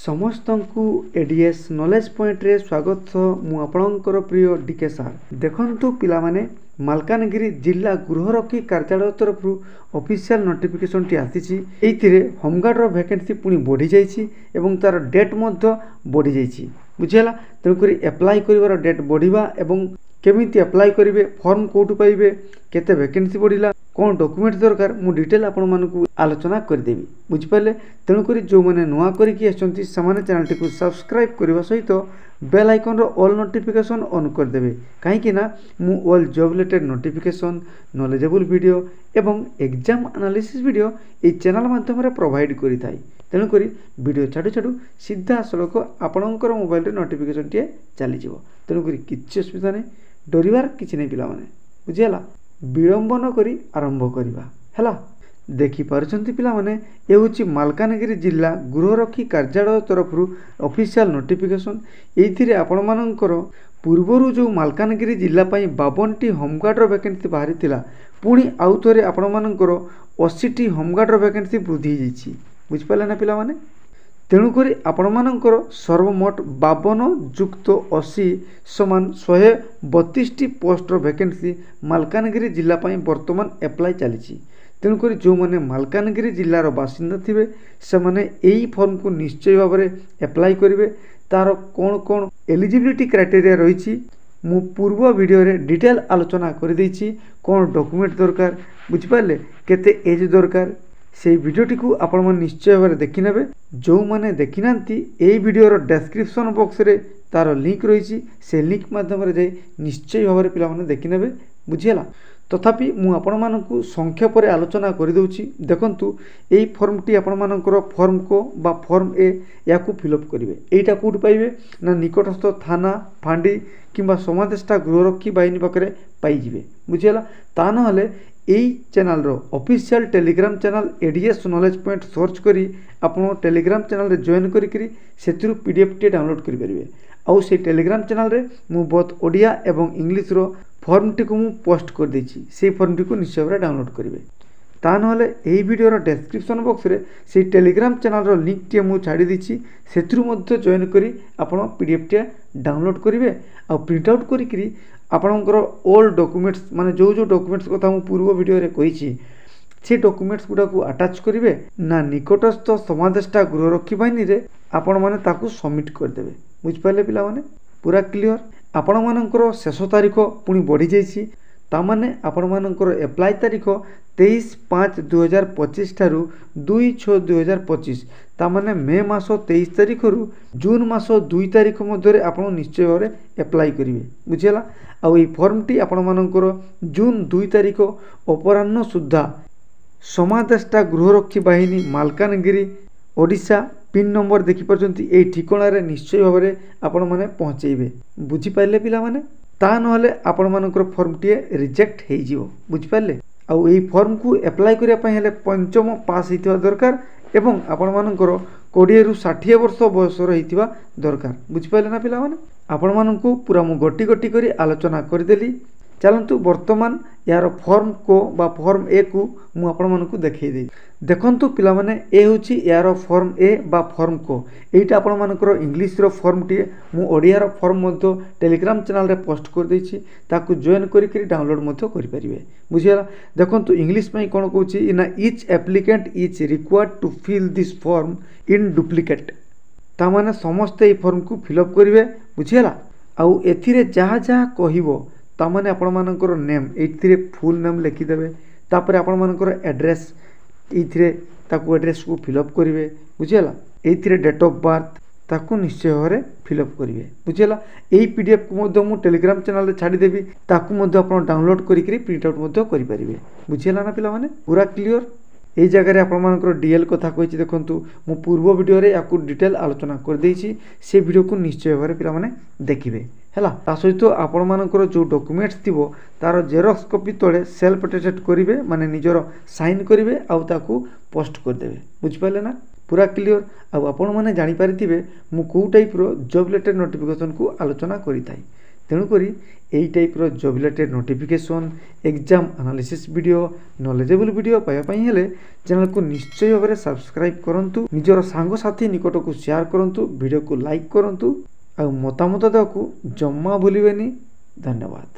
समस्त को ADS knowledge point रे स्वागत मु आपणकर प्रिय डीके सार देखंतु पिला माने मालकानगिरी जिला गृहरक्षी कार्यालय तरफ ऑफिशियल नोटिफिकेशन टी आसीची एइथिरे होमगार्ड रो वैकेंसी पुनी बढ़ी जाईची एवं तार डेट मध्य बढ़ी जाईची बुझियला तेणुकरी एप्लाई करिवार डेट बढ़िबा एवं केमिति एप्लाई करिवे फॉर्म कोठु पाइबे केते वैकेंसी बढ़िला कौन डॉक्यूमेंट दरकार मु डिटेल आपण मानकु आलोचना कर देबी बुझि पाले तेणुकरी जो माने नुआ करिकि आछंती समाने चैनल टी को सब्सक्राइब करबा सहित बेल आइकन रो ऑल नोटिफिकेशन ऑन कर देबे काहे कि ना मु all job related notification knowledgeable video एवं एग्जाम एनालिसिस वीडियो ए चैनल माध्यम रे प्रोवाइड करि थाई तेणुकरी वीडियो छाड़ू छाड़ू सीधा सड़क आपणकर मोबाइल रे नोटिफिकेशन टी चली जिवो तेणुकरी किछि असुविधा नै डरिवार किछि नै पिला माने बुझियला विलंब न करी आरंभ करिबा हैला देखि पारछंती पिला माने ए होची मालकानगिरी जिला गृहरक्षी कार्यालय तरफ ऑफिशियल नोटिफिकेशन एथिरे आपण मानकर पूर्वरु जो मालकानगिरी जिला पई 52 टी होमगार्ड रो वैकेंसी बाहरी थिला पुणी आउ थोरे आपण मानकर 80 टी होमगार्ड रो वैकेंसी वृद्धि जाईची बुझ पाले ना पिला माने तेणुकरी आपण मानकर सर्वमोट 52 जुक्त 80 समान 132 टी पोस्ट रो वैकेंसी मालकानगिरी जिला पई वर्तमान एप्लाई चलीची तेणुकरी जो माने मालकानगिरी जिलार बासिंदा थिबे से माने एई फॉर्म को निश्चय भाव में एप्लाई करिवे तार कोन कोन एलिजिबिलिटी क्राइटेरिया रहिछि मु पूर्व वीडियो रे डिटेल आलोचना कर देछि कोन डॉक्यूमेंट दरकार बुझि पाले केते एज दरकार से वीडियोटी को आपण मन निश्चय भाव देखि नेबे जो माने देखि नांती एई वीडियो रो डिस्क्रिप्शन बॉक्स रे तार लिंक रहिछि से लिंक माध्यम रे जाई निश्चय भाव रे पिला माने देखि नेबे बुझियला तथापि मु आपण मानकु संक्षेप रे आलोचना कर दउछि देखंतु एई फॉर्म टी आपण मानकर फॉर्म को बा फॉर्म ए याकू फिलअप करिवे एटा कोड पाइबे ना निकटस्थ थाना फांडी किंबा समादेष्टा गृहरक्षी बाहिनी पाखरे पाई जिवे बुझियला ता न हले एई चैनल रो official Telegram channel ADS knowledge point search करी आपण टेलीग्राम चैनल रे जॉइन करी करी सेतिरु पीडीएफ टी डाउनलोड करि परिबे आउ से टेलीग्राम चैनल रे मु बहुत ओडिया एवं इंग्लिश रो फॉर्म टी को मु पोस्ट कर देछि से फॉर्म टी को निश्चय भाव डाउनलोड करिवे ता नहले एई वीडियो रो डिस्क्रिप्शन बॉक्स रे से टेलीग्राम चैनल रो लिंक टी मु छाडी दिछि सेतिरु मध्ये जॉइन करी आपण पीडीएफ टी डाउनलोड करिवे आ प्रिंट आउट करी करी आपणकर ओल्ड डॉक्यूमेंट्स माने जो जो डॉक्यूमेंट्स कथा मु पूर्व वीडियो रे कहिछि से डॉक्यूमेंट्स गुडा को अटैच करिवे ना निकटस्थ समादेष्टा गृहरक्षी बाहिनी रे आपण माने ताकू सबमिट कर देबे बुझ पाले पिला माने पूरा क्लियर आपण मानकर शेष तारीख पुणी बढ़ी जाइछि ता माने आपण मानकर एप्लाई तारीख 23/5/2025 ठारू 2/6/2025 ता माने मे मास 23 तारीख रु जून मास 2 तारीख मध्य आपण निश्चय भाव एप्लाई करिवे बुझियला आ ई फॉर्म टी आपण मानकर जून 2 तारीख अपराह्न सुद्धा समादेष्टा गृहरक्षी बाहिनी मालकानगिरी ओडिशा पिन नंबर देखि परचंती ए ठिकाना रे निश्चय भाव में आपण माने पहुंचेबे बुझि पाइले पिला माने ता नहले आपण मानकर फॉर्म टी रिजेक्ट हे जिवो बुझि पाइले आ एई फॉर्म को एप्लाई करिया पय हेले पंचम पास हितवा दरकार एवं आपण मानकर 20 रु 60 वर्ष बयस रहितवा दरकार बुझि पाइले ना पिला माने आपण मानकु पूरा मु गोटी गोटी करी आलोचना कर देली चलतु वर्तमान यार फॉर्म को बा फॉर्म ए को मु आपण मानकु देखै दे देखंतु पिला माने ए होची यार फॉर्म ए बा फॉर्म को एटा आपण मानकर इंग्लिश रो फॉर्म टी मु ओडिया रो फॉर्म मध्ये टेलीग्राम चैनल रे पोस्ट कर देछि ताकू जॉइन करी करी डाउनलोड मध्ये करि परिबे बुझियला देखंतु इंग्लिश में कोन कहूची इना each applicant is required to fill this form in duplicate ता माने समस्त ए फॉर्म को फिलअप करिवे बुझियला आ एथिरे जहा जहा कहिवो ता माने आपण मानकर नेम एथिरे फुल नेम लिखि देबे तापर आपण मानकर एड्रेस एथिरे ताकू एड्रेस को फिलअप करिवे बुझियला एथिरे डेट ऑफ बर्थ ताकू निश्चय भाव फिलअप करिवे बुझियला एई पीडीएफ को मध्ये मु टेलीग्राम चैनल रे छाडी देबी ताकू मध्ये आपण डाउनलोड करी करी प्रिंट आउट मध्ये करि परिवे बुझियला ना पिला माने पूरा क्लियर एई जगह रे आपण मानकर डीएल कथा कहिछि देखंतु मु पूर्व वीडियो रे याकू डिटेल आलोचना कर देछि से वीडियो को निश्चय भाव पिला माने देखिबे हैला ता सहित आपण मानकर जो डॉक्यूमेंट्स थिबो तार जेरॉक्स कॉपी तळे सेल्फ अटेस्टेड करिवे माने निजर साइन करिवे आ ताकू पोस्ट कर देबे बुझ पाले ना पूरा क्लियर आ आपण माने जानि पारिथिबे मु को टाइप रो जॉब रिलेटेड नोटिफिकेशन को आलोचना करि थाई ତେଣୁକରି ଏହି ଟାଇପ୍ର job related notification, exam analysis video, ନଲେଜେବୁଲ୍ video ପାଇବା ପାଇଁ ହେଲେ ଚ୍ୟାନେଲକୁ ନିଶ୍ଚୟ ଭାବରେ ସବସ୍କ୍ରାଇବ୍ କରନ୍ତୁ, ନିଜର ସାଙ୍ଗସାଥି ନିକଟକୁ ସେୟାର କରନ୍ତୁ, ଭିଡ଼ିଓକୁ ଲାଇକ୍ କରନ୍ତୁ ଆଉ ମତାମତ ଦେବାକୁ ଜମା ଭୁଲିବେନି। ଧନ୍ୟବାଦ।